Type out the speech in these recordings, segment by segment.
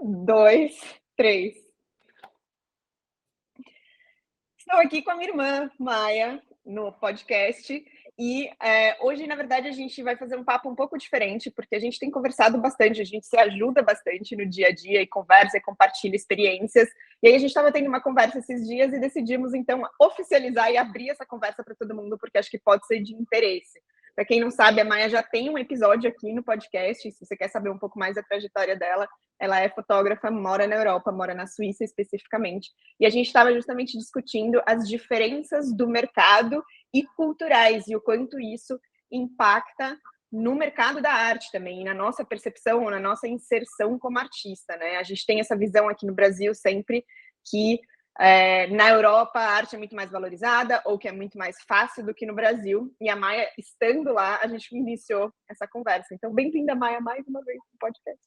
2, 3. Estou aqui com a minha irmã, Maia, no podcast. E hoje, na verdade, a gente vai fazer um papo um pouco diferente, porque a gente tem conversado bastante, a gente se ajuda bastante no dia a dia e conversa e compartilha experiências. E aí a gente estava tendo uma conversa esses dias e decidimos, então, oficializar e abrir essa conversa para todo mundo, porque acho que pode ser de interesse. Para quem não sabe, a Maia já tem um episódio aqui no podcast, se você quer saber um pouco mais da trajetória dela, ela é fotógrafa, mora na Europa, mora na Suíça especificamente, e a gente estava justamente discutindo as diferenças do mercado e culturais e o quanto isso impacta no mercado da arte também, e na nossa percepção, na nossa inserção como artista, né? A gente tem essa visão aqui no Brasil sempre que na Europa a arte é muito mais valorizada ou que é muito mais fácil do que no Brasil, e a Maia, estando lá, a gente iniciou essa conversa. Então, bem-vinda, Maia, mais uma vez no podcast.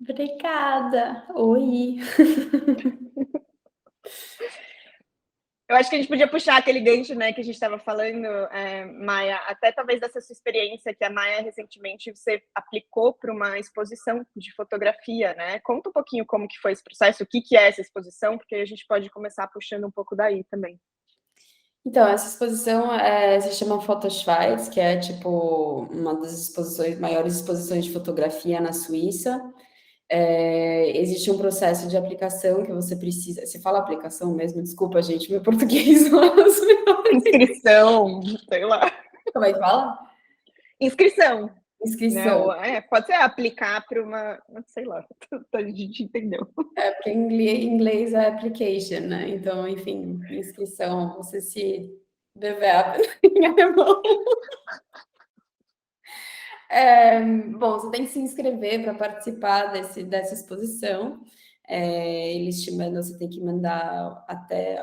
Obrigada. Oi. Eu acho que a gente podia puxar aquele gancho, né, que a gente estava falando, Maia, até talvez dessa sua experiência que a Maia recentemente você aplicou para uma exposição de fotografia, né? Conta um pouquinho como que foi esse processo, o que é essa exposição, porque a gente pode começar puxando um pouco daí também. Então, essa exposição se chama Fotoschweiz, que é tipo uma das maiores exposições de fotografia na Suíça. Existe um processo de aplicação que você precisa. Você fala aplicação mesmo? Desculpa, gente, meu português não é os melhores. Inscrição, sei lá. Como é que fala? Inscrição. Inscrição. Né? Pode ser aplicar para uma, sei lá, a gente entendeu. Porque em inglês é application, né? Então, enfim, inscrição, você se bewerben em alemão. Bom, você tem que se inscrever para participar dessa exposição. Eles te mandam, você tem que mandar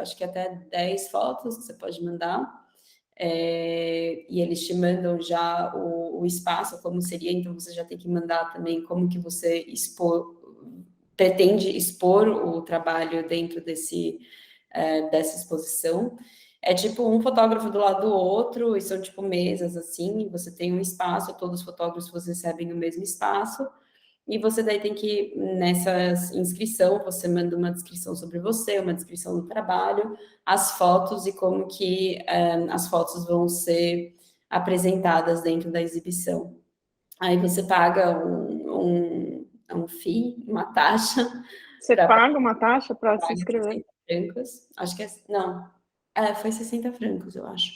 acho que até 10 fotos você pode mandar. E eles te mandam já o espaço, como seria, então você já tem que mandar também como que você pretende expor o trabalho dentro dessa exposição. É tipo um fotógrafo do lado do outro, e são tipo mesas assim, você tem um espaço, todos os fotógrafos recebem o mesmo espaço, e você daí tem que, nessa inscrição, você manda uma descrição sobre você, uma descrição do trabalho, as fotos e como que as fotos vão ser apresentadas dentro da exibição. Aí você paga um fee, uma taxa. Você paga uma taxa para se inscrever? 60 francos, acho que não, foi 60 francos, eu acho.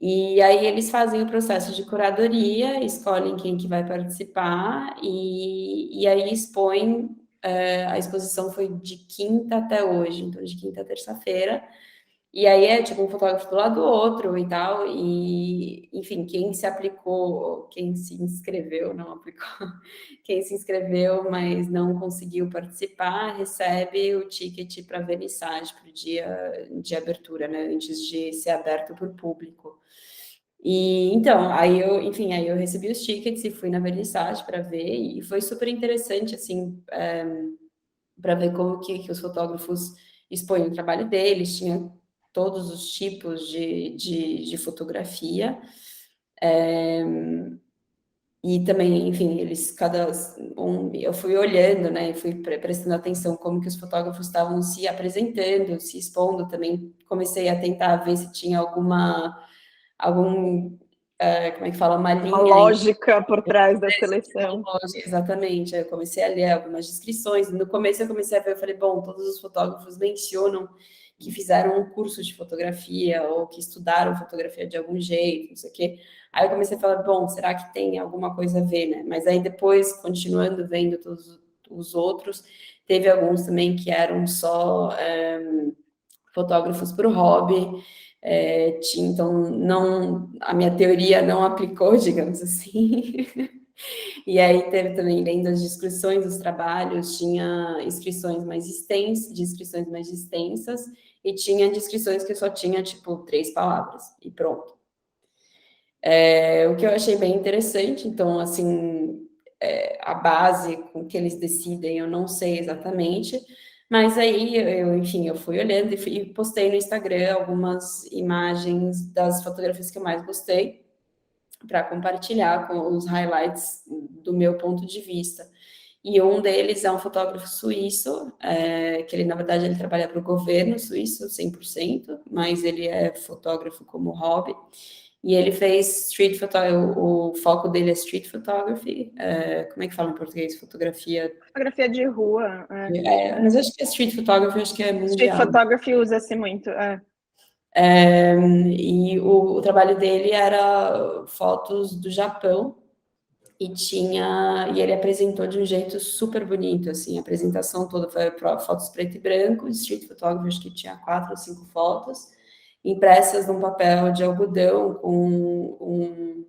E aí eles fazem o processo de curadoria, escolhem quem que vai participar e aí expõem, a exposição foi de quinta até hoje, então de quinta a terça-feira, e aí é tipo um fotógrafo do lado do outro e tal, e enfim, quem se inscreveu, não aplicou, quem se inscreveu, mas não conseguiu participar, recebe o ticket para vernissage, para o dia de abertura, né, antes de ser aberto para o público. E então, aí eu recebi os tickets e fui na vernissage para ver, e foi super interessante, assim, para ver como que os fotógrafos expõem o trabalho deles, tinha todos os tipos de fotografia, e também, enfim, eu fui olhando, né, e fui prestando atenção como que os fotógrafos estavam se apresentando, se expondo, também comecei a tentar ver se tinha como é que fala, uma linha... Uma lógica por trás da seleção. Exatamente, eu comecei a ler algumas descrições, no começo eu comecei a ver, eu falei, bom, todos os fotógrafos mencionam que fizeram um curso de fotografia, ou que estudaram fotografia de algum jeito, não sei o quê. Aí eu comecei a falar, bom, será que tem alguma coisa a ver, né? Mas aí depois, continuando vendo todos os outros, teve alguns também que eram só fotógrafos para o hobby, então a minha teoria não aplicou, digamos assim. E aí teve também, lendo as descrições dos trabalhos, tinha inscrições mais extensas, e tinha descrições que só tinha, tipo, 3 palavras, e pronto. O que eu achei bem interessante, então, assim, a base com que eles decidem, eu não sei exatamente, mas aí, enfim, eu fui olhando e postei no Instagram algumas imagens das fotografias que eu mais gostei, para compartilhar com os highlights do meu ponto de vista. e um deles é um fotógrafo suíço, que ele, na verdade, ele trabalha para o governo suíço 100%, mas ele é fotógrafo como hobby. E ele fez street photography, o foco dele é street photography, como é que fala em português? Fotografia... Fotografia de rua. mas acho que é street photography, acho que é Street mundial. photography usa-se muito. E o trabalho dele era fotos do Japão, e ele apresentou de um jeito super bonito, assim, a apresentação toda foi fotos preto e branco, street photography, acho que tinha 4 ou 5 fotos, impressas num papel de algodão com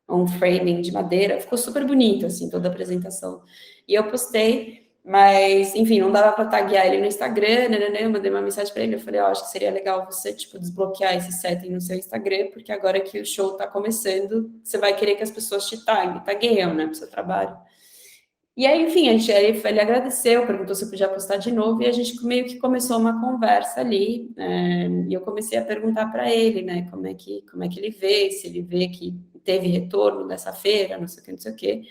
um framing de madeira, ficou super bonito, assim, toda a apresentação. E eu postei, mas, enfim, não dava para taguear ele no Instagram, né, eu mandei uma mensagem para ele, eu falei, acho que seria legal você, tipo, desbloquear esse setting no seu Instagram, porque agora que o show tá começando, você vai querer que as pessoas te tagueiam, né, pro seu trabalho. E aí, enfim, ele agradeceu, perguntou se eu podia postar de novo, e a gente meio que começou uma conversa ali, e eu comecei a perguntar para ele, né, como é que ele vê, se ele vê que teve retorno dessa feira, não sei o que, não sei o que.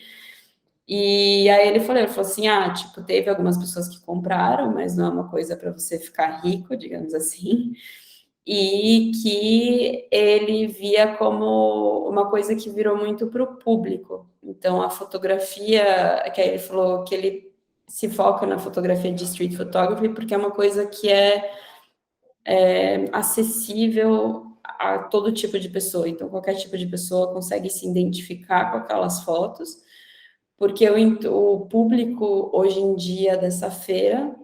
E aí ele falou assim, tipo, teve algumas pessoas que compraram, mas não é uma coisa para você ficar rico, digamos assim, e que ele via como uma coisa que virou muito para o público. Então, a fotografia, que aí ele falou que ele se foca na fotografia de street photography, porque é uma coisa que é acessível a todo tipo de pessoa. Então, qualquer tipo de pessoa consegue se identificar com aquelas fotos, porque o público, hoje em dia, dessa feira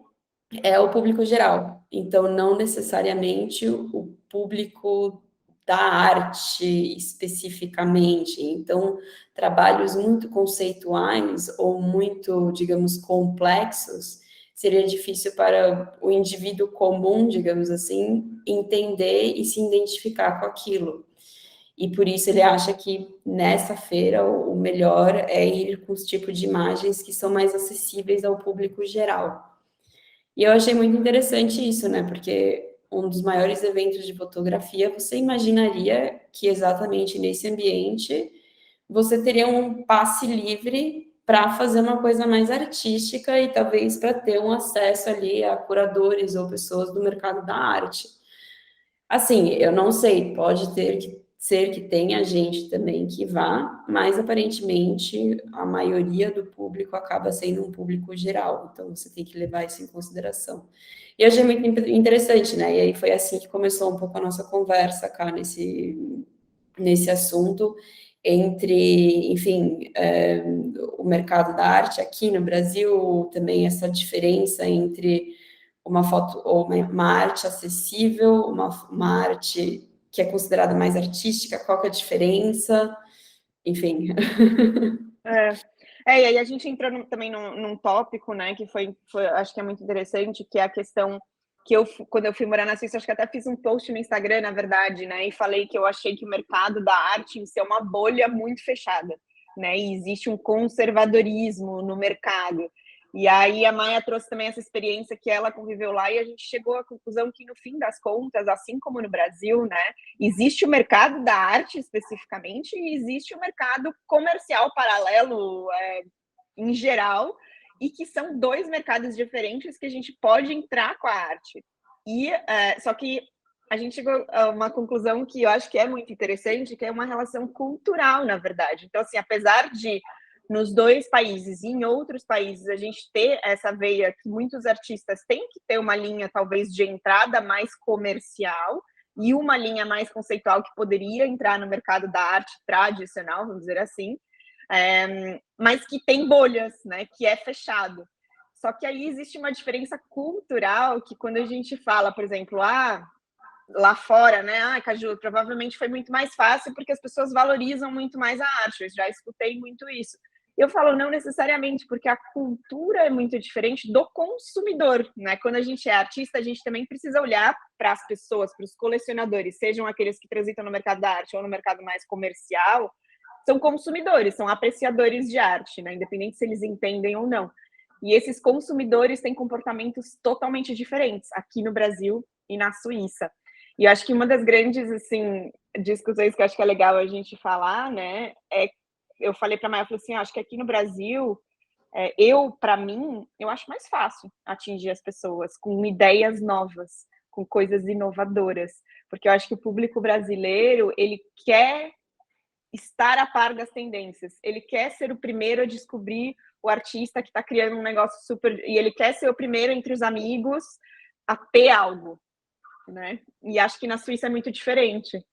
é o público geral, então não necessariamente o público da arte especificamente. Então, trabalhos muito conceituais ou muito, digamos, complexos, seria difícil para o indivíduo comum, digamos assim, entender e se identificar com aquilo. E por isso ele acha que nessa feira o melhor é ir com os tipos de imagens que são mais acessíveis ao público geral. E eu achei muito interessante isso, né? Porque um dos maiores eventos de fotografia, você imaginaria que exatamente nesse ambiente você teria um passe livre para fazer uma coisa mais artística e talvez para ter um acesso ali a curadores ou pessoas do mercado da arte. Assim, eu não sei, pode ser que tenha gente também que vá, mas aparentemente a maioria do público acaba sendo um público geral, então você tem que levar isso em consideração. E eu achei muito interessante, né? E aí foi assim que começou um pouco a nossa conversa cá nesse assunto, entre, enfim, o mercado da arte aqui no Brasil, também essa diferença entre uma foto ou uma arte acessível, uma arte que é considerada mais artística, qual que é a diferença, enfim. E aí a gente entrou também num tópico, né, que foi, acho que é muito interessante, que é a questão que quando eu fui morar na Suíça, acho que até fiz um post no Instagram, na verdade, né, e falei que eu achei que o mercado da arte em si é uma bolha muito fechada, né, e existe um conservadorismo no mercado. E aí a Maia trouxe também essa experiência que ela conviveu lá e a gente chegou à conclusão que, no fim das contas, assim como no Brasil, né, existe o mercado da arte especificamente e existe o mercado comercial paralelo em geral, e que são dois mercados diferentes que a gente pode entrar com a arte. E só que a gente chegou a uma conclusão que eu acho que é muito interessante, que é uma relação cultural, na verdade. Então, assim, apesar de nos dois países e em outros países a gente ter essa veia que muitos artistas têm que ter uma linha talvez de entrada mais comercial e uma linha mais conceitual que poderia entrar no mercado da arte tradicional, vamos dizer assim, mas que tem bolhas, né, que é fechado. Só que aí existe uma diferença cultural que quando a gente fala, por exemplo, lá fora, né, Caju, provavelmente foi muito mais fácil porque as pessoas valorizam muito mais a arte, eu já escutei muito isso. Eu falo não necessariamente, porque a cultura é muito diferente do consumidor, né? Quando a gente é artista, a gente também precisa olhar para as pessoas, para os colecionadores, sejam aqueles que transitam no mercado da arte ou no mercado mais comercial, são consumidores, são apreciadores de arte, né? Independente se eles entendem ou não. E esses consumidores têm comportamentos totalmente diferentes aqui no Brasil e na Suíça. E eu acho que uma das grandes, assim, discussões que eu acho que é legal a gente falar, né, eu falei para a Maia, eu falei assim, acho que aqui no Brasil para mim, eu acho mais fácil atingir as pessoas com ideias novas, com coisas inovadoras, porque eu acho que o público brasileiro, ele quer estar a par das tendências, ele quer ser o primeiro a descobrir o artista que está criando um negócio super, e ele quer ser o primeiro entre os amigos a ter algo, né? E acho que na Suíça é muito diferente.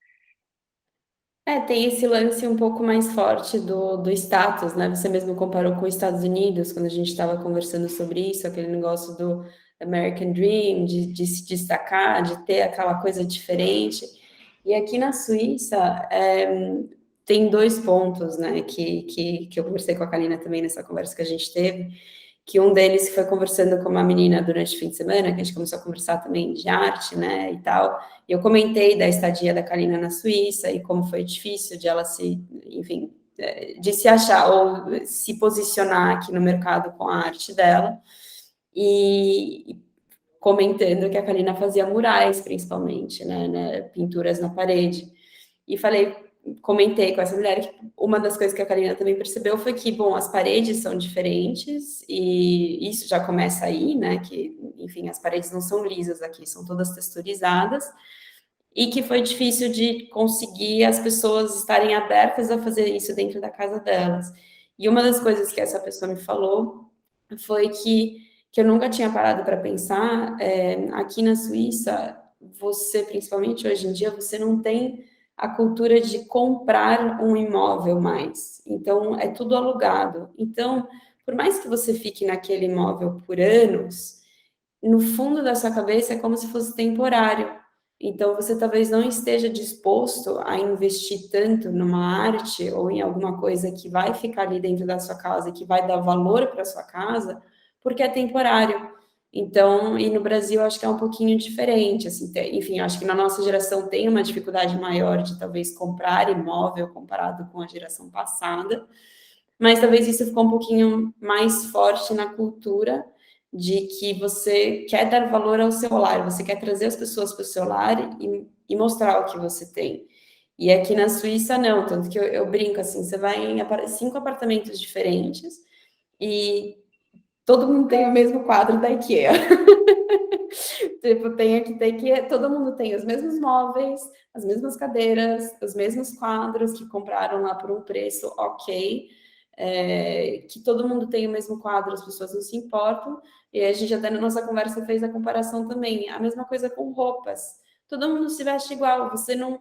Tem esse lance um pouco mais forte do status, né? Você mesmo comparou com os Estados Unidos, quando a gente estava conversando sobre isso, aquele negócio do American Dream, de se destacar, de ter aquela coisa diferente. E aqui na Suíça, tem dois pontos, né, que eu conversei com a Kalina também nessa conversa que a gente teve, que um deles foi conversando com uma menina durante o fim de semana, que a gente começou a conversar também de arte, né, e tal, e eu comentei da estadia da Kalina na Suíça e como foi difícil de ela enfim, de se achar ou se posicionar aqui no mercado com a arte dela, e comentando que a Kalina fazia murais, principalmente, né, pinturas na parede, e comentei com essa mulher que uma das coisas que a Karina também percebeu foi que, bom, as paredes são diferentes e isso já começa aí, né, que, enfim, as paredes não são lisas aqui, são todas texturizadas e que foi difícil de conseguir as pessoas estarem abertas a fazer isso dentro da casa delas. E uma das coisas que essa pessoa me falou foi que eu nunca tinha parado para pensar, aqui na Suíça, você, principalmente hoje em dia, você não tem a cultura de comprar um imóvel mais. Então, é tudo alugado. Então, por mais que você fique naquele imóvel por anos, no fundo da sua cabeça é como se fosse temporário. Então, você talvez não esteja disposto a investir tanto numa arte ou em alguma coisa que vai ficar ali dentro da sua casa, que vai dar valor para sua casa, porque é temporário. Então, e no Brasil, acho que é um pouquinho diferente, assim, enfim, acho que na nossa geração tem uma dificuldade maior de talvez comprar imóvel comparado com a geração passada, mas talvez isso ficou um pouquinho mais forte na cultura de que você quer dar valor ao seu lar, você quer trazer as pessoas para o seu lar e mostrar o que você tem. E aqui na Suíça, não, tanto que eu brinco assim, você vai em 5 apartamentos diferentes e todo mundo tem o mesmo quadro da IKEA. Tipo, tem que todo mundo tem os mesmos móveis, as mesmas cadeiras, os mesmos quadros que compraram lá por um preço ok, que todo mundo tem o mesmo quadro, as pessoas não se importam, e a gente até na nossa conversa fez a comparação também, a mesma coisa com roupas, todo mundo se veste igual, você não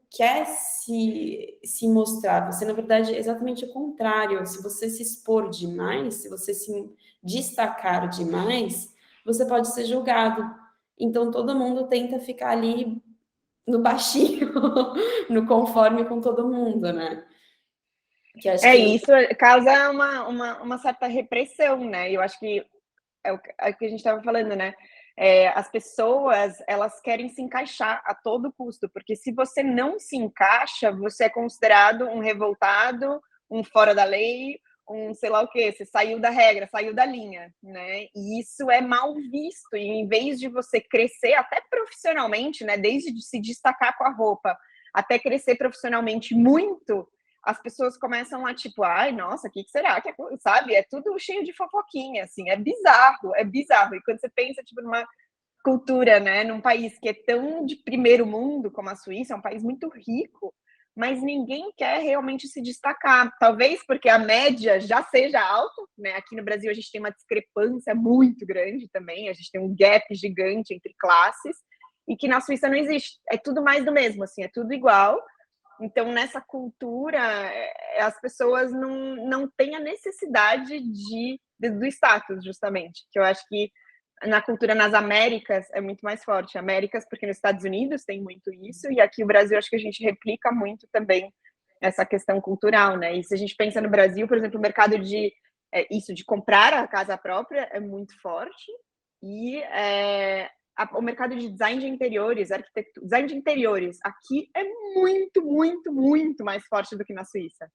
quer se mostrar, você na verdade é exatamente o contrário, se você se expor demais, se você se destacar demais, você pode ser julgado. Então, todo mundo tenta ficar ali no baixinho, no conforme com todo mundo, né? Que acho que Isso causa uma certa repressão, né? Eu acho que é o que a gente estava falando, né? As pessoas, elas querem se encaixar a todo custo, porque se você não se encaixa, você é considerado um revoltado, um fora da lei, um sei lá o quê, você saiu da regra, saiu da linha, né? E isso é mal visto, e em vez de você crescer até profissionalmente, né, desde se destacar com a roupa até crescer profissionalmente muito, as pessoas começam a tipo, ai, nossa, o que será que é, sabe? É tudo cheio de fofoquinha, assim, é bizarro, é bizarro. E quando você pensa, tipo, numa cultura, né, num país que é tão de primeiro mundo como a Suíça, é um país muito rico, mas ninguém quer realmente se destacar. Talvez porque a média já seja alta, né? Aqui no Brasil a gente tem uma discrepância muito grande também, a gente tem um gap gigante entre classes, e que na Suíça não existe. É tudo mais do mesmo, assim, é tudo igual. Então, nessa cultura, as pessoas não têm a necessidade do status, justamente. Que eu acho que na cultura nas Américas é muito mais forte. Américas, porque nos Estados Unidos tem muito isso, e aqui no Brasil acho que a gente replica muito também essa questão cultural, né? E se a gente pensa no Brasil, por exemplo, o mercado de comprar a casa própria é muito forte, e o mercado de design de interiores, arquitetura, design de interiores, aqui é muito, muito, muito mais forte do que na Suíça,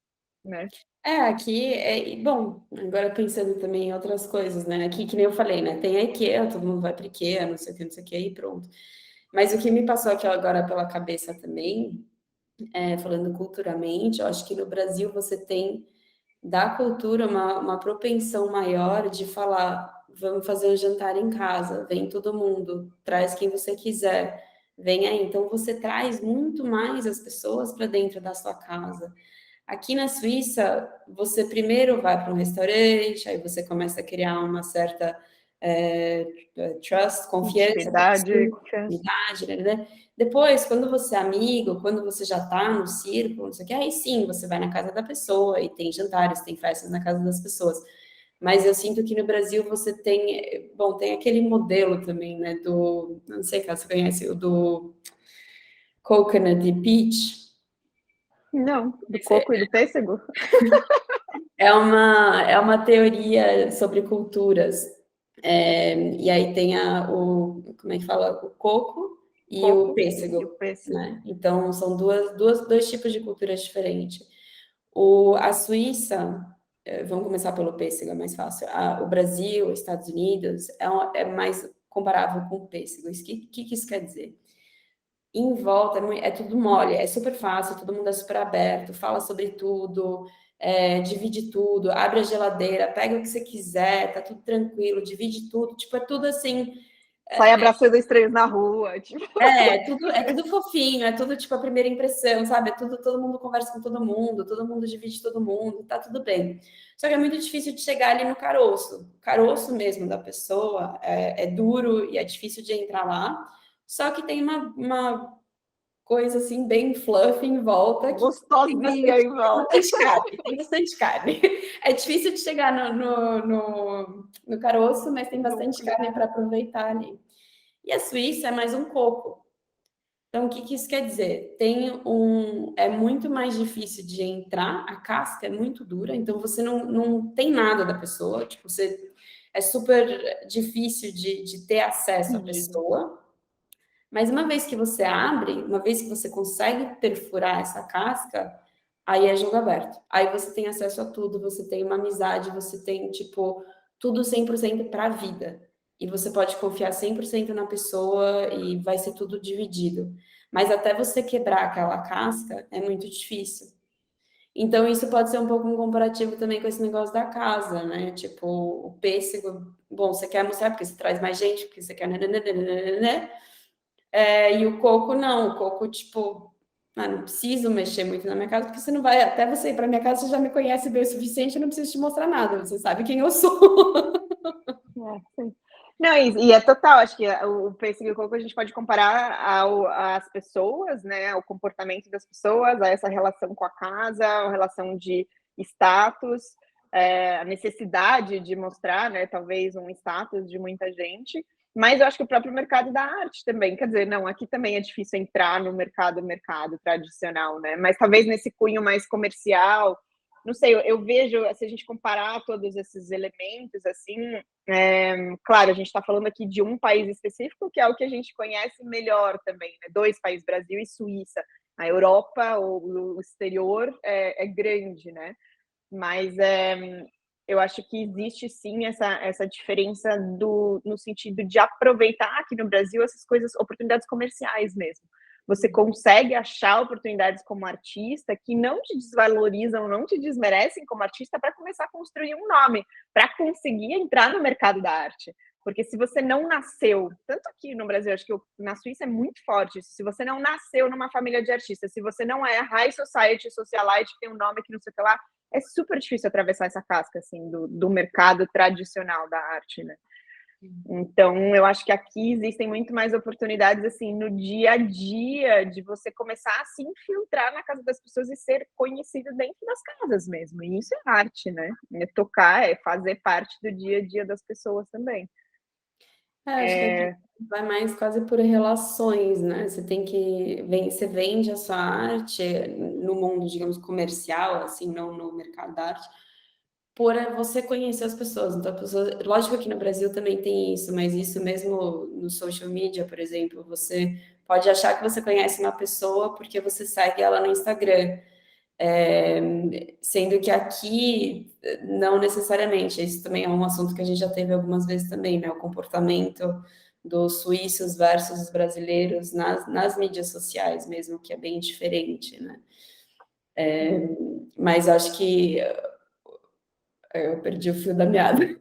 né? aqui bom, agora pensando também em outras coisas, né? Aqui, que nem eu falei, né? Tem a IKEA, todo mundo vai para IKEA, não sei o que, não sei o que, e pronto. Mas o que me passou aqui agora pela cabeça também, falando culturalmente, eu acho que no Brasil você tem da cultura uma propensão maior de falar, vamos fazer um jantar em casa, vem todo mundo, traz quem você quiser, vem aí. Então, você traz muito mais as pessoas para dentro da sua casa. Aqui na Suíça, você primeiro vai para um restaurante, aí você começa a criar uma certa é, trust, confiança com a Intimidade, pessoa, confiança. intimidade, né? Depois, quando você é amigo, quando você já está no círculo, não sei o que, aí sim, você vai na casa da pessoa e tem jantares, tem festas na casa das pessoas. Mas eu sinto que no Brasil você tem, bom, tem aquele modelo também, né, não sei se você conhece, o do Coconut e Peach. Não, do coco e do pêssego? É uma teoria sobre culturas. E aí tem como é que fala? O coco e o Coco e o pêssego, pêssego. né? Então, são dois tipos de culturas diferentes. A Suíça, vamos começar pelo pêssego, é mais fácil. O Brasil, os Estados Unidos, é mais comparável com o pêssego. O que isso quer dizer? Em volta é tudo mole, é super fácil, todo mundo é super aberto, fala sobre tudo, divide tudo, abre a geladeira, pega o que você quiser, tá tudo tranquilo, divide tudo, tipo, é tudo assim, Sai abraçando estranhos na rua, tipo. é tudo fofinho, é tudo tipo a primeira impressão, sabe? É tudo, todo mundo conversa com todo mundo divide todo mundo, tá tudo bem. Só que é muito difícil de chegar ali no caroço. O caroço mesmo da pessoa é duro e é difícil de entrar lá. Só que tem uma coisa assim bem fluffy em volta que tem Gostosinha bastante, em tem volta. bastante carne, tem bastante carne. É difícil de chegar no caroço, mas tem bastante Núcleo. carne para aproveitar ali. E a Suíça é mais um coco. Então, o que isso quer dizer? É muito mais difícil de entrar, a casca é muito dura, então você não tem nada da pessoa, tipo, é super difícil de ter acesso à Entendi. pessoa. Mas uma vez que você abre, uma vez que você consegue perfurar essa casca, aí é jogo aberto. Aí você tem acesso a tudo, você tem uma amizade, você tem, tipo, tudo 100% para a vida. E você pode confiar 100% na pessoa e vai ser tudo dividido. Mas até você quebrar aquela casca é muito difícil. Então, isso pode ser um pouco um comparativo também com esse negócio da casa, né? Tipo, o pêssego, bom, você quer mostrar porque você traz mais gente, porque você quer, né? E o coco, não. O coco, tipo, não preciso mexer muito na minha casa, porque você não vai, até você ir para minha casa, você já me conhece bem o suficiente, eu não preciso te mostrar nada, você sabe quem eu sou. Sim. Não, e é total, acho que o pêssego e o coco a gente pode comparar às pessoas, né, ao comportamento das pessoas, a essa relação com a casa, a relação de status, a necessidade de mostrar, né, talvez um status de muita gente, mas eu acho que o próprio mercado da arte também, quer dizer, não, aqui também é difícil entrar no mercado tradicional, né, mas talvez nesse cunho mais comercial, não sei, eu vejo, se a gente comparar todos esses elementos, assim, claro, a gente está falando aqui de um país específico, que é o que a gente conhece melhor também, né? Dois países, Brasil e Suíça. A Europa, o exterior é grande, né? Mas eu acho que existe sim essa diferença no sentido de aproveitar aqui no Brasil essas coisas, oportunidades comerciais mesmo. Você consegue achar oportunidades como artista que não te desvalorizam, não te desmerecem como artista para começar a construir um nome, para conseguir entrar no mercado da arte. Porque se você não nasceu, tanto aqui no Brasil, acho que na Suíça é muito forte isso, se você não nasceu numa família de artistas, se você não é high society, socialite, que tem um nome que não sei o que lá, é super difícil atravessar essa casca, assim, do mercado tradicional da arte, né? Então, eu acho que aqui existem muito mais oportunidades, assim, no dia a dia, de você começar a se infiltrar na casa das pessoas e ser conhecido dentro das casas mesmo. E isso é arte, né? É tocar, é fazer parte do dia a dia das pessoas também. Acho que aqui vai mais quase por relações, né? Você vende a sua arte no mundo, digamos, comercial, assim, não no mercado da arte, por você conhecer as pessoas. Então, lógico que no Brasil também tem isso, mas isso mesmo no social media, por exemplo, você pode achar que você conhece uma pessoa porque você segue ela no Instagram. Sendo que aqui não necessariamente, isso também é um assunto que a gente já teve algumas vezes também, né? O comportamento dos suíços versus os brasileiros nas mídias sociais mesmo, que é bem diferente, né? Mas acho que Eu perdi o fio da meada.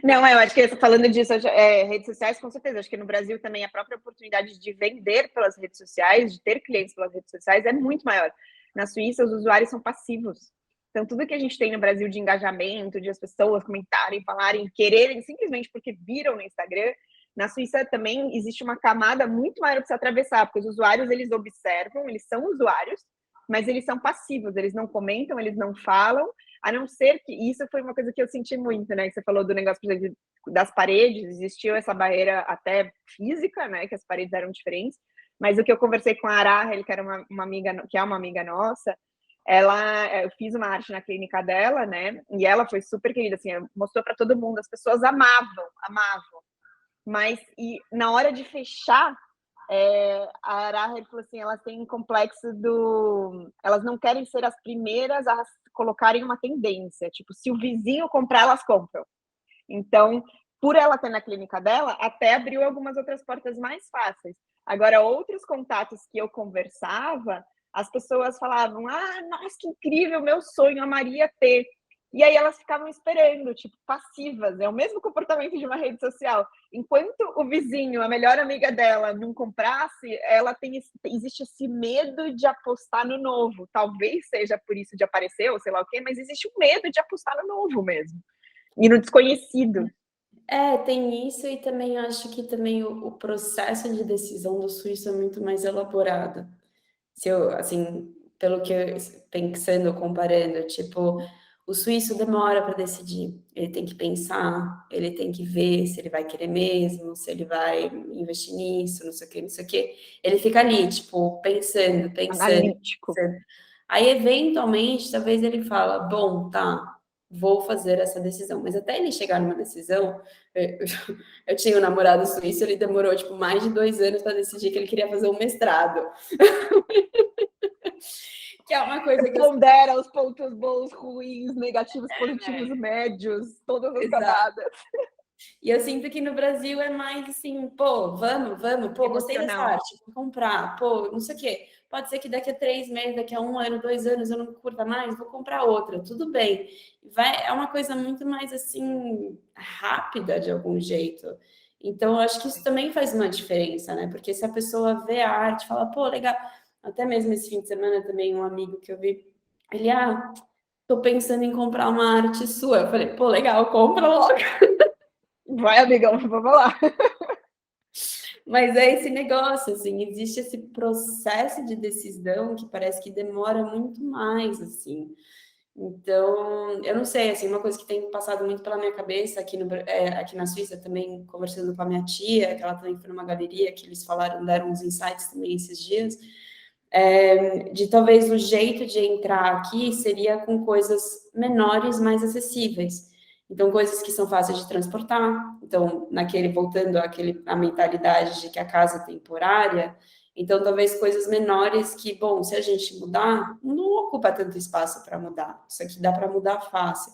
Não, eu acho que falando disso, redes sociais, com certeza. Acho que no Brasil também a própria oportunidade de vender pelas redes sociais, de ter clientes pelas redes sociais, é muito maior. Na Suíça, os usuários são passivos. Então, tudo que a gente tem no Brasil de engajamento, de as pessoas comentarem, falarem, quererem, simplesmente porque viram no Instagram, na Suíça também existe uma camada muito maior para se atravessar, porque os usuários, eles observam, eles são usuários, mas eles são passivos, eles não comentam, eles não falam, a não ser que, isso foi uma coisa que eu senti muito, né, que você falou do negócio, por exemplo, das paredes, existiu essa barreira até física, né, que as paredes eram diferentes, mas o que eu conversei com a Arahel, que era uma amiga, que é uma amiga nossa, eu fiz uma arte na clínica dela, né, e ela foi super querida, assim, mostrou para todo mundo, as pessoas amavam, mas e na hora de fechar, a Arahel falou assim, elas têm complexo elas não querem ser as primeiras a colocarem uma tendência, tipo, se o vizinho comprar, elas compram. Então, por ela ter na clínica dela, até abriu algumas outras portas mais fáceis. Agora, outros contatos que eu conversava, as pessoas falavam, nossa, que incrível, meu sonho, amaria ter. E aí elas ficavam esperando, tipo, passivas. É o mesmo comportamento de uma rede social. Enquanto o vizinho, a melhor amiga dela, não comprasse, existe esse medo de apostar no novo. Talvez seja por isso de aparecer, ou sei lá o quê, mas existe o medo de apostar no novo mesmo. E no desconhecido. Tem isso, e também acho que também o processo de decisão do suíço é muito mais elaborado. Se eu, assim, pelo que eu pensando, comparando, tipo, o suíço demora para decidir. Ele tem que pensar, ele tem que ver se ele vai querer mesmo, se ele vai investir nisso, não sei o que, não sei o que. Ele fica ali, tipo, pensando, Analítico. pensando. Aí, eventualmente, talvez ele fala, bom, tá, vou fazer essa decisão. Mas até ele chegar numa decisão, eu tinha um namorado suíço, ele demorou, tipo, mais de 2 anos para decidir que ele queria fazer um mestrado. Que é uma coisa que pondera os pontos bons, ruins, negativos, positivos, médios, todas as camadas. E eu sinto que no Brasil é mais assim, pô, vamos, pô, gostei dessa arte, vou comprar, pô, não sei o quê. Pode ser que daqui a 3 meses, daqui a 1 ano, 2 anos eu não curta mais, vou comprar outra, tudo bem. É uma coisa muito mais assim, rápida de algum jeito. Então, eu acho que isso também faz uma diferença, né? Porque se a pessoa vê a arte, fala, pô, legal. Até mesmo esse fim de semana também, um amigo que eu vi, ele, tô pensando em comprar uma arte sua. Eu falei, pô, legal, compra logo. Vai, amigão, vamos lá. Mas é esse negócio, assim, existe esse processo de decisão que parece que demora muito mais, assim. Então, eu não sei, assim, uma coisa que tem passado muito pela minha cabeça aqui na Suíça, também conversando com a minha tia, que ela também foi numa galeria, que eles deram uns insights também esses dias, de talvez o jeito de entrar aqui seria com coisas menores, mais acessíveis. Então, coisas que são fáceis de transportar. Então, voltando à mentalidade de que a casa é temporária, então, talvez coisas menores que, bom, se a gente mudar, não ocupa tanto espaço para mudar. Isso aqui dá para mudar fácil.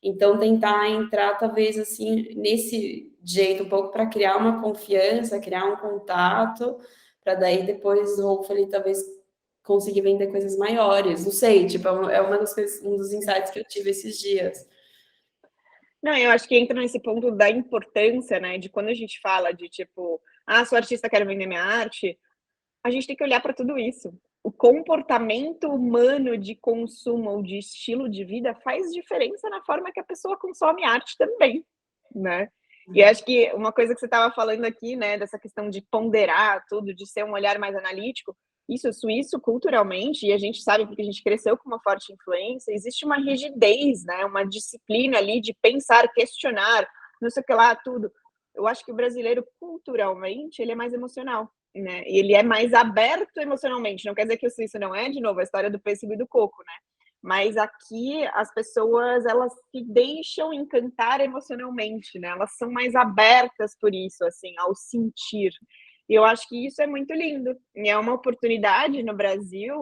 Então, tentar entrar, talvez, assim, nesse jeito, um pouco para criar uma confiança, criar um contato, para daí depois, hopefully, talvez conseguir vender coisas maiores. Não sei, tipo, é uma das coisas, um dos insights que eu tive esses dias. Não, eu acho que entra nesse ponto da importância, né, de quando a gente fala de tipo, sou artista, quero vender minha arte, a gente tem que olhar para tudo isso. O comportamento humano de consumo ou de estilo de vida faz diferença na forma que a pessoa consome arte também, né? E acho que uma coisa que você estava falando aqui, né, dessa questão de ponderar tudo, de ser um olhar mais analítico, isso suíço culturalmente, e a gente sabe porque a gente cresceu com uma forte influência, existe uma rigidez, né, uma disciplina ali de pensar, questionar, não sei o que lá, tudo. Eu acho que o brasileiro, culturalmente, ele é mais emocional, né? E ele é mais aberto emocionalmente. Não quer dizer que o suíço não é, de novo, a história do pêssego e do coco, né? Mas aqui as pessoas, elas se deixam encantar emocionalmente, né? Elas são mais abertas por isso, assim, ao sentir. E eu acho que isso é muito lindo. E é uma oportunidade no Brasil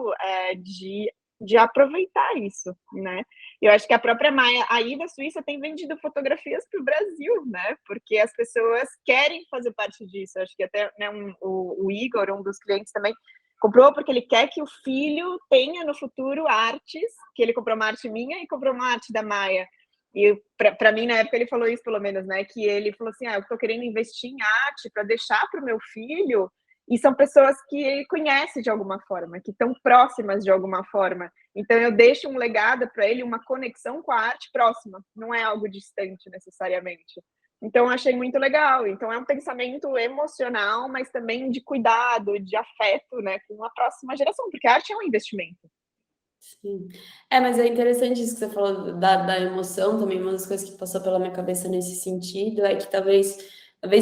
de aproveitar isso, né? Eu acho que a própria Maia, aí da Suíça, tem vendido fotografias para o Brasil, né? Porque as pessoas querem fazer parte disso. Eu acho que até, né, o Igor, um dos clientes também, comprou porque ele quer que o filho tenha no futuro artes, que ele comprou uma arte minha e comprou uma arte da Maia. E para mim, na época, ele falou isso, pelo menos, né? Que ele falou assim: eu tô querendo investir em arte para deixar para o meu filho, e são pessoas que ele conhece de alguma forma, que estão próximas de alguma forma. Então, eu deixo um legado para ele, uma conexão com a arte próxima, não é algo distante necessariamente. Então, eu achei muito legal. Então, é um pensamento emocional, mas também de cuidado, de afeto, né, com a próxima geração, porque a arte é um investimento. Sim. Mas é interessante isso que você falou da emoção também. Uma das coisas que passou pela minha cabeça nesse sentido é que talvez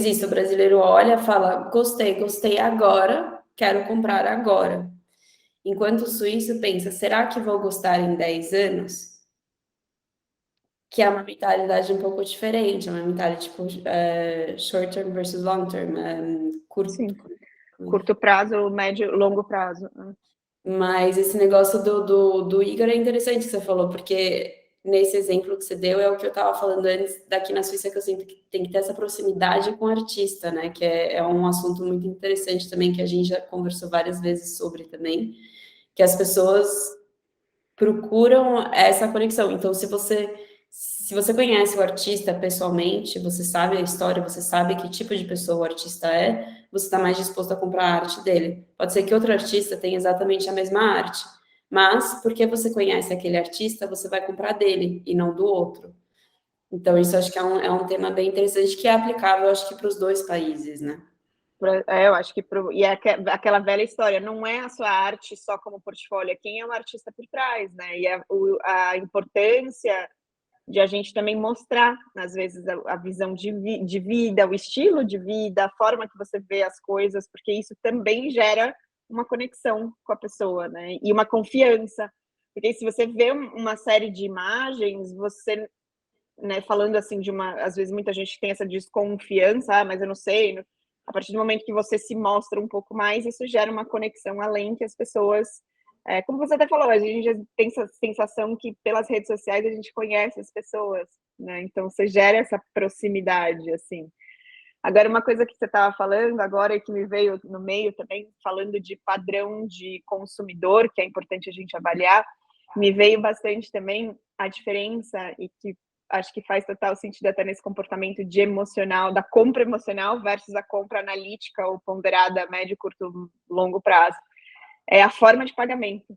isso, o brasileiro olha, fala, gostei agora, quero comprar agora. Enquanto o suíço pensa, será que vou gostar em 10 anos? Que é uma mentalidade um pouco diferente, é uma mentalidade tipo short term versus long term, Sim, curto prazo, médio, longo prazo. Mas esse negócio do Igor é interessante que você falou, porque nesse exemplo que você deu é o que eu estava falando antes daqui na Suíça, que eu sinto que tem que ter essa proximidade com o artista, né? Que é um assunto muito interessante também, que a gente já conversou várias vezes sobre também, que as pessoas procuram essa conexão. Então, se você conhece o artista pessoalmente, você sabe a história, você sabe que tipo de pessoa o artista é, você está mais disposto a comprar a arte dele. Pode ser que outro artista tenha exatamente a mesma arte, mas porque você conhece aquele artista, você vai comprar dele e não do outro. Então, isso acho que é um tema bem interessante que é aplicável, acho que para os dois países, né? Eu acho que e é aquela velha história, não é a sua arte só como portfólio, é quem é o artista por trás, né? E a importância de a gente também mostrar, às vezes, a visão de vida, o estilo de vida, a forma que você vê as coisas, porque isso também gera uma conexão com a pessoa, né? E uma confiança. Porque se você vê uma série de imagens, você, né, falando assim de uma, às vezes muita gente tem essa desconfiança, mas eu não sei, a partir do momento que você se mostra um pouco mais, isso gera uma conexão além que as pessoas, como você até falou, a gente já tem essa sensação que pelas redes sociais a gente conhece as pessoas, né? Então você gera essa proximidade, assim. Agora, uma coisa que você estava falando agora e que me veio no meio também, falando de padrão de consumidor, que é importante a gente avaliar, me veio bastante também a diferença e que acho que faz total sentido até nesse comportamento de emocional, da compra emocional versus a compra analítica ou ponderada, médio, curto, longo prazo. É a forma de pagamento.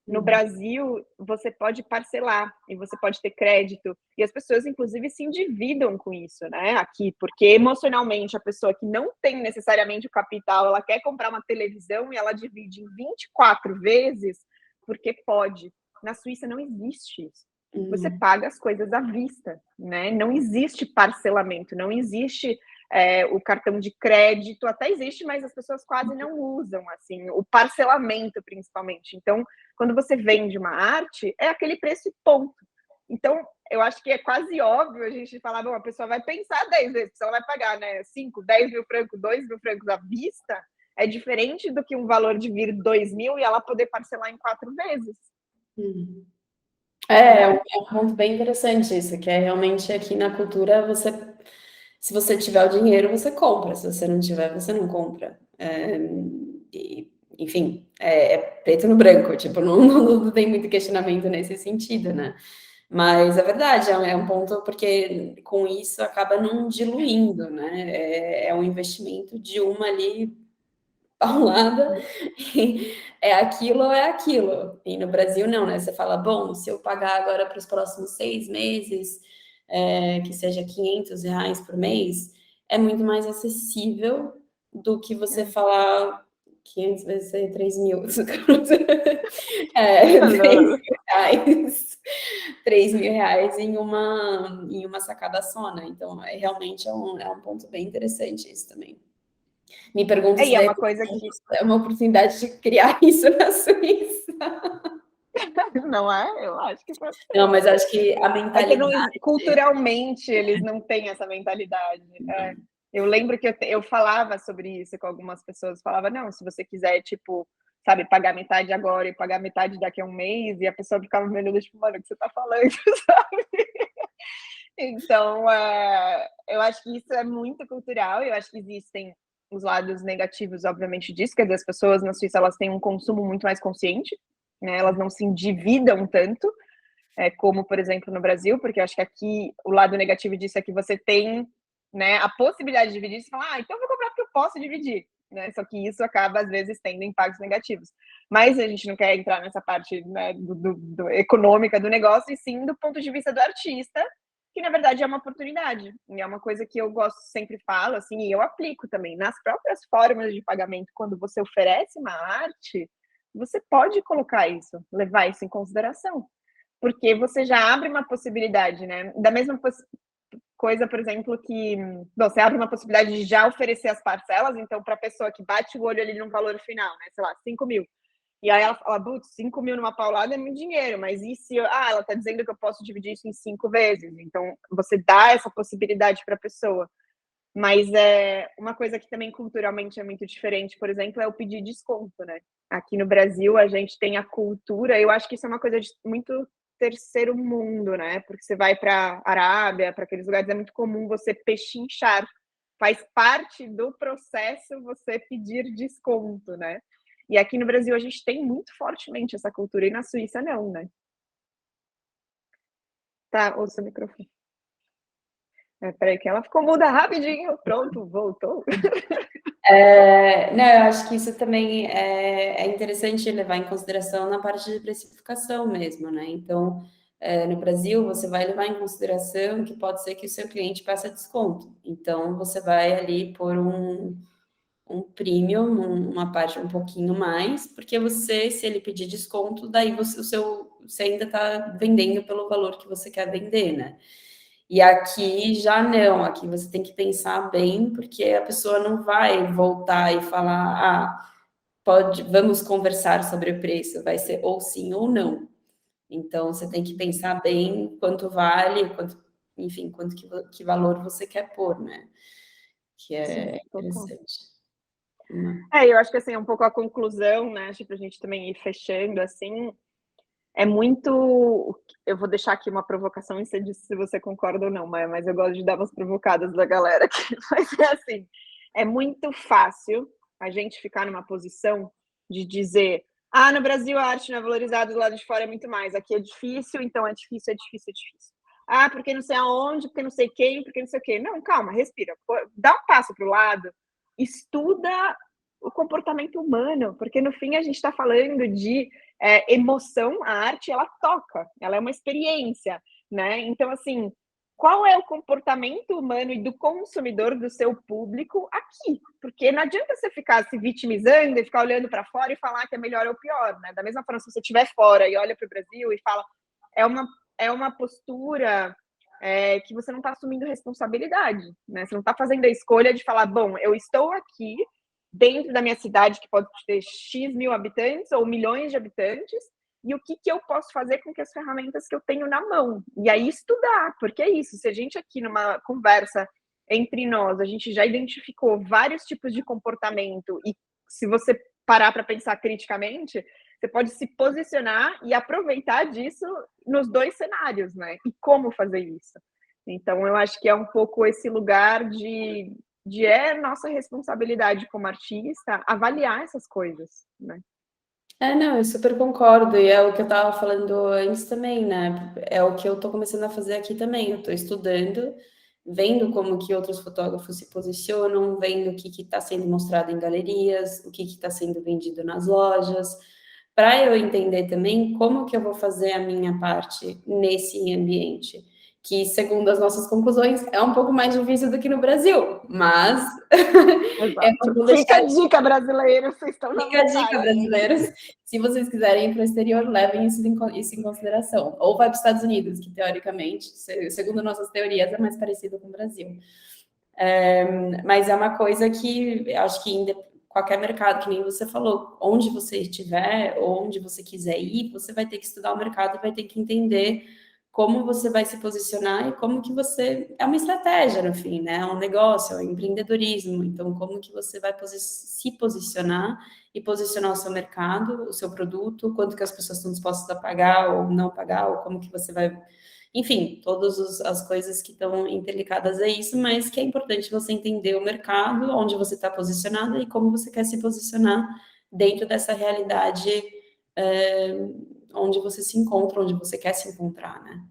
No Brasil, você pode parcelar e você pode ter crédito. E as pessoas, inclusive, se endividam com isso, né? Aqui, porque emocionalmente a pessoa que não tem necessariamente o capital, ela quer comprar uma televisão e ela divide em 24 vezes porque pode. Na Suíça não existe isso. Você paga as coisas à vista, né? Não existe parcelamento, não existe o cartão de crédito, até existe, mas as pessoas quase não usam, assim, o parcelamento, principalmente. Então, quando você vende uma arte, é aquele preço e ponto. Então, eu acho que é quase óbvio a gente falar, bom, a pessoa vai pensar 10 vezes, se ela vai pagar, né, 5, 10 mil francos, 2 mil francos à vista, é diferente do que um valor de vir 2 mil e ela poder parcelar em 4 vezes. É um ponto bem interessante isso, que é realmente aqui na cultura se você tiver o dinheiro, você compra, se você não tiver, você não compra. Enfim, é preto no branco, tipo, não tem muito questionamento nesse sentido, né? Mas é verdade, é um ponto, porque com isso acaba não diluindo, né? É um investimento de uma ali paulada, é aquilo ou é aquilo. E no Brasil, não, né? Você fala, bom, se eu pagar agora para os próximos 6 meses, que seja R$ 500 por mês, é muito mais acessível do que você falar 500 vezes 3 mil. 3 mil reais. 3 mil reais em uma sacada só, né? Então, realmente é um ponto bem interessante isso também. Me pergunto se E é de uma repente coisa que é uma oportunidade de criar isso na Suíça. não é, eu acho que pode Não, ser. mas acho que a É que mentalidade. culturalmente eles não têm essa mentalidade. Eu lembro que eu falava sobre isso com algumas pessoas, falava, não, se você quiser, tipo, sabe, pagar metade agora e pagar metade daqui a um mês, e a pessoa ficava me olhando, tipo, mano, o que você tá falando, sabe? Então, eu acho que isso é muito cultural, eu acho que existem os lados negativos, obviamente, disso, quer dizer, as pessoas na Suíça, elas têm um consumo muito mais consciente, né? Elas não se endividam tanto, como, por exemplo, no Brasil, porque eu acho que aqui o lado negativo disso é que você tem, né, a possibilidade de dividir, você fala, então eu vou comprar porque eu posso dividir, né? Só que isso acaba, às vezes, tendo impactos negativos. Mas a gente não quer entrar nessa parte, né, econômica do negócio, e sim do ponto de vista do artista, que na verdade é uma oportunidade. E é uma coisa que eu gosto, sempre falo, assim, e eu aplico também. Nas próprias formas de pagamento, quando você oferece uma arte, você pode colocar isso, levar isso em consideração. Porque você já abre uma possibilidade, né? Da mesma coisa, por exemplo, que você abre uma possibilidade de já oferecer as parcelas, então, para a pessoa que bate o olho ali no valor final, né? Sei lá, 5 mil. E aí ela fala, putz, 5 mil numa paulada é muito dinheiro, mas e se ela está dizendo que eu posso dividir isso em 5 vezes? Então, você dá essa possibilidade para a pessoa. Mas é uma coisa que também culturalmente é muito diferente, por exemplo, é o pedir desconto, né? Aqui no Brasil a gente tem a cultura, eu acho que isso é uma coisa de muito terceiro mundo, né? Porque você vai para Arábia, para aqueles lugares, é muito comum você pechinchar. Faz parte do processo você pedir desconto, né? E aqui no Brasil a gente tem muito fortemente essa cultura, e na Suíça não, né? Tá, ouça o microfone. Peraí, que ela ficou muda rapidinho. Pronto, voltou. Não, eu acho que isso também é interessante levar em consideração na parte de precificação mesmo, né? Então, no Brasil, você vai levar em consideração que pode ser que o seu cliente peça desconto. Então, você vai ali por um premium, uma parte um pouquinho mais, porque você, se ele pedir desconto, daí você ainda está vendendo pelo valor que você quer vender, né? E aqui já não, aqui você tem que pensar bem, porque a pessoa não vai voltar e falar, vamos conversar sobre o preço, vai ser ou sim ou não. Então você tem que pensar bem quanto vale, enfim, que valor você quer pôr, né? Que é interessante. Eu acho que assim, um pouco a conclusão, né? Acho que a gente também ir fechando assim, é muito. Eu vou deixar aqui uma provocação e você diz se você concorda ou não, mas eu gosto de dar umas provocadas da galera aqui. Mas é assim, é muito fácil a gente ficar numa posição de dizer: no Brasil a arte não é valorizada, do lado de fora é muito mais. Aqui é difícil, então é difícil, é difícil, é difícil. Porque não sei aonde, porque não sei quem, porque não sei o quê. Não, calma, respira. Dá um passo para o lado, estuda o comportamento humano, porque no fim a gente está falando de emoção. A arte, ela toca, ela é uma experiência, né? Então, assim, qual é o comportamento humano e do consumidor, do seu público aqui? Porque não adianta você ficar se vitimizando e ficar olhando para fora e falar que é melhor ou pior, né? Da mesma forma, se você estiver fora e olha para o Brasil e fala, é uma postura que você não está assumindo responsabilidade, né? Você não está fazendo a escolha de falar, bom, eu estou aqui dentro da minha cidade, que pode ter X mil habitantes ou milhões de habitantes, e o que eu posso fazer com que as ferramentas que eu tenho na mão. E aí estudar, porque é isso, se a gente aqui numa conversa entre nós, a gente já identificou vários tipos de comportamento, e se você parar para pensar criticamente, você pode se posicionar e aproveitar disso nos dois cenários, né? E como fazer isso? Então, eu acho que é um pouco esse lugar de nossa responsabilidade como artista avaliar essas coisas, né? Não, eu super concordo, e é o que eu estava falando antes também, né? É o que eu estou começando a fazer aqui também. Eu estou estudando, vendo como que outros fotógrafos se posicionam, vendo o que está sendo mostrado em galerias, o que está sendo vendido nas lojas, para eu entender também como que eu vou fazer a minha parte nesse ambiente, que, segundo as nossas conclusões, é um pouco mais difícil do que no Brasil, mas Fica a dica, brasileiros, vocês estão na vontade. Fica a dica, brasileiros. Se vocês quiserem ir para o exterior, levem isso em consideração. Ou vai para os Estados Unidos, que teoricamente, segundo nossas teorias, é mais parecido com o Brasil. Mas é uma coisa que eu acho que qualquer mercado, que nem você falou, onde você estiver, ou onde você quiser ir, você vai ter que estudar o mercado e vai ter que entender como você vai se posicionar e como que você... É uma estratégia, no fim, né? É um negócio, é um empreendedorismo. Então, como que você vai se posicionar e posicionar o seu mercado, o seu produto, quanto que as pessoas estão dispostas a pagar ou não pagar, ou como que você vai... Enfim, todas as coisas que estão interligadas a isso, mas que é importante você entender o mercado, onde você está posicionado e como você quer se posicionar dentro dessa realidade onde você se encontra, onde você quer se encontrar, né?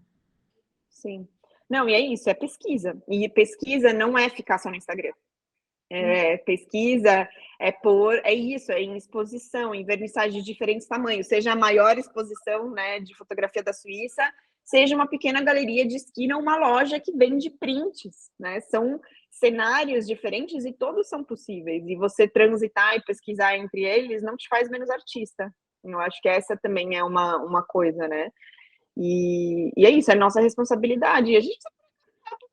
Sim. Não, e é isso, é pesquisa. E pesquisa não é ficar só no Instagram. Pesquisa é isso, é em exposição, em vernissagem de diferentes tamanhos, seja a maior exposição, né, de fotografia da Suíça, seja uma pequena galeria de esquina ou uma loja que vende prints, né? São cenários diferentes e todos são possíveis. E você transitar e pesquisar entre eles não te faz menos artista. Eu acho que essa também é uma coisa, né? E é isso, é nossa responsabilidade. E a gente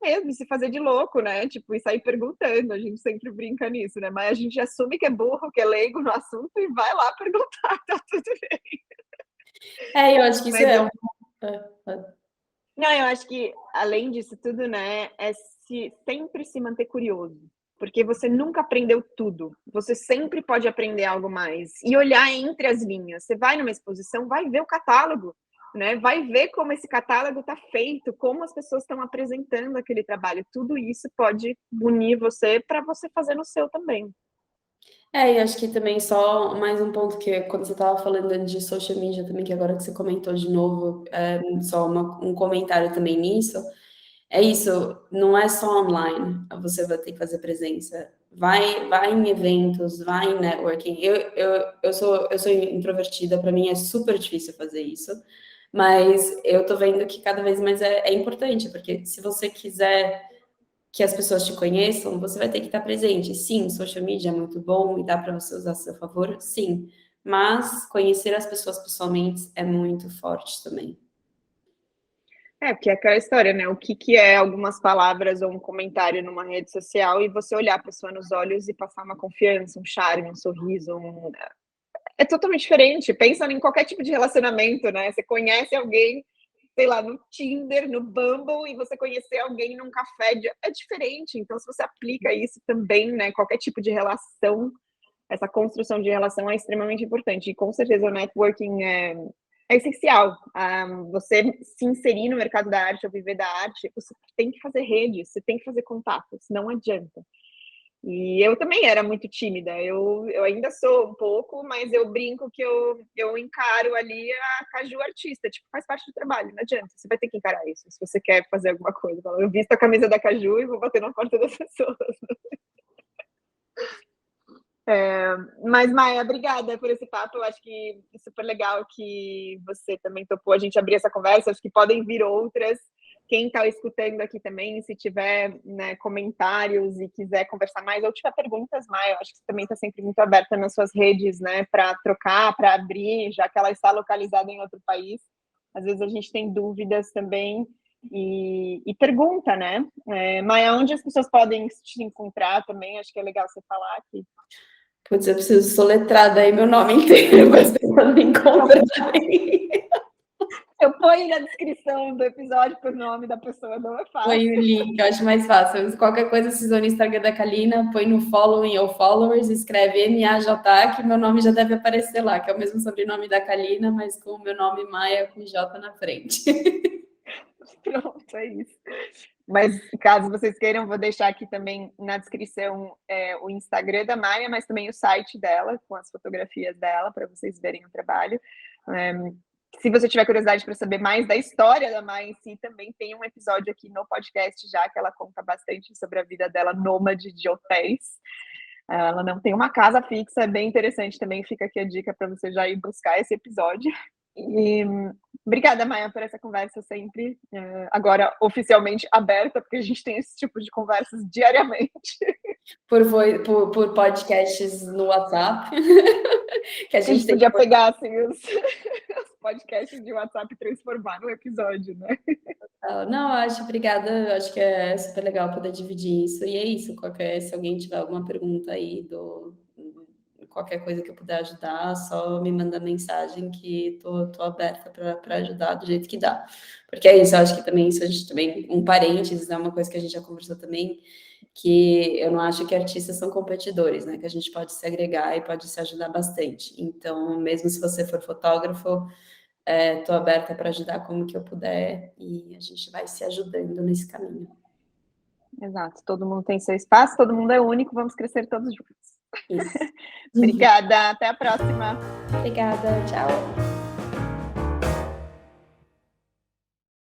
mesmo, se fazer de louco, né? Tipo, e sair perguntando, a gente sempre brinca nisso, né? Mas a gente assume que é burro, que é leigo no assunto e vai lá perguntar, tá tudo bem. Eu acho que isso Não, eu acho que, além disso tudo, né, sempre se manter curioso. Porque você nunca aprendeu tudo. Você sempre pode aprender algo mais. E olhar entre as linhas. Você vai numa exposição, vai ver o catálogo, né? Vai ver como esse catálogo está feito, como as pessoas estão apresentando aquele trabalho. Tudo isso pode unir você para você fazer no seu também. E acho que também só mais um ponto que quando você estava falando de social media também, que agora que você comentou de novo, só um comentário também nisso, é isso, não é só online, você vai ter que fazer presença. Vai em eventos, vai em networking. Eu sou introvertida, para mim é super difícil fazer isso, mas eu tô vendo que cada vez mais é importante, porque se você quiser que as pessoas te conheçam, você vai ter que estar presente. Sim, social media é muito bom e dá para você usar a seu favor, sim. Mas conhecer as pessoas pessoalmente é muito forte também. Porque é aquela história, né? O que é algumas palavras ou um comentário numa rede social e você olhar a pessoa nos olhos e passar uma confiança, um charme, um sorriso. É totalmente diferente. Pensa em qualquer tipo de relacionamento, né? Você conhece alguém, sei lá, no Tinder, no Bumble, e você conhecer alguém num café, é diferente. Então, se você aplica isso também, né? Qualquer tipo de relação, essa construção de relação é extremamente importante. E com certeza o networking é essencial. Você se inserir no mercado da arte ou viver da arte, você tem que fazer redes, você tem que fazer contatos, não adianta. E eu também era muito tímida, eu ainda sou um pouco, mas eu brinco que eu encaro ali a Caju artista, tipo, faz parte do trabalho, não adianta, você vai ter que encarar isso, se você quer fazer alguma coisa. Eu visto a camisa da Caju e vou bater na porta das pessoas. Mas, Maia, obrigada por esse papo. Eu acho que é super legal que você também topou a gente abrir essa conversa. Acho que podem vir outras. Quem está escutando aqui também, se tiver, né, comentários e quiser conversar mais ou tiver perguntas, Maia, eu acho que você também está sempre muito aberta nas suas redes, né, para trocar, para abrir, já que ela está localizada em outro país. Às vezes a gente tem dúvidas também e pergunta, né? Maia, onde as pessoas podem te encontrar também? Acho que é legal você falar aqui. Putz, eu preciso soletrar daí meu nome inteiro, mas você me encontra também. Eu ponho na descrição do episódio por nome da pessoa, não é fácil. Põe o link, eu acho mais fácil. Qualquer coisa, vocês vão no Instagram da Kalina, põe no following ou followers, escreve M-A-J, que meu nome já deve aparecer lá, que é o mesmo sobrenome da Kalina, mas com o meu nome Maia com J na frente. Pronto, é isso. Mas caso vocês queiram, vou deixar aqui também na descrição o Instagram da Maia, mas também o site dela, com as fotografias dela, para vocês verem o trabalho. Se você tiver curiosidade para saber mais da história da Maia em si, também tem um episódio aqui no podcast já, que ela conta bastante sobre a vida dela nômade de hotéis. Ela não tem uma casa fixa, é bem interessante também, fica aqui a dica para você já ir buscar esse episódio. E obrigada, Maia, por essa conversa sempre, agora oficialmente aberta, porque a gente tem esse tipo de conversas diariamente. Por podcasts no WhatsApp, que a gente podia pegar assim, os podcasts de WhatsApp e transformar no episódio, né? Não, obrigada, eu acho que é super legal poder dividir isso, e é isso, se alguém tiver alguma pergunta aí qualquer coisa que eu puder ajudar, só me manda mensagem que tô aberta para ajudar do jeito que dá. Porque é isso, eu acho que também isso a gente também, um parênteses, é uma coisa que a gente já conversou também, que eu não acho que artistas são competidores, né? Que a gente pode se agregar e pode se ajudar bastante. Então, mesmo se você for fotógrafo, tô aberta para ajudar como que eu puder e a gente vai se ajudando nesse caminho. Exato, todo mundo tem seu espaço, todo mundo é único, vamos crescer todos juntos. Isso. Obrigada, até a próxima. Obrigada, tchau.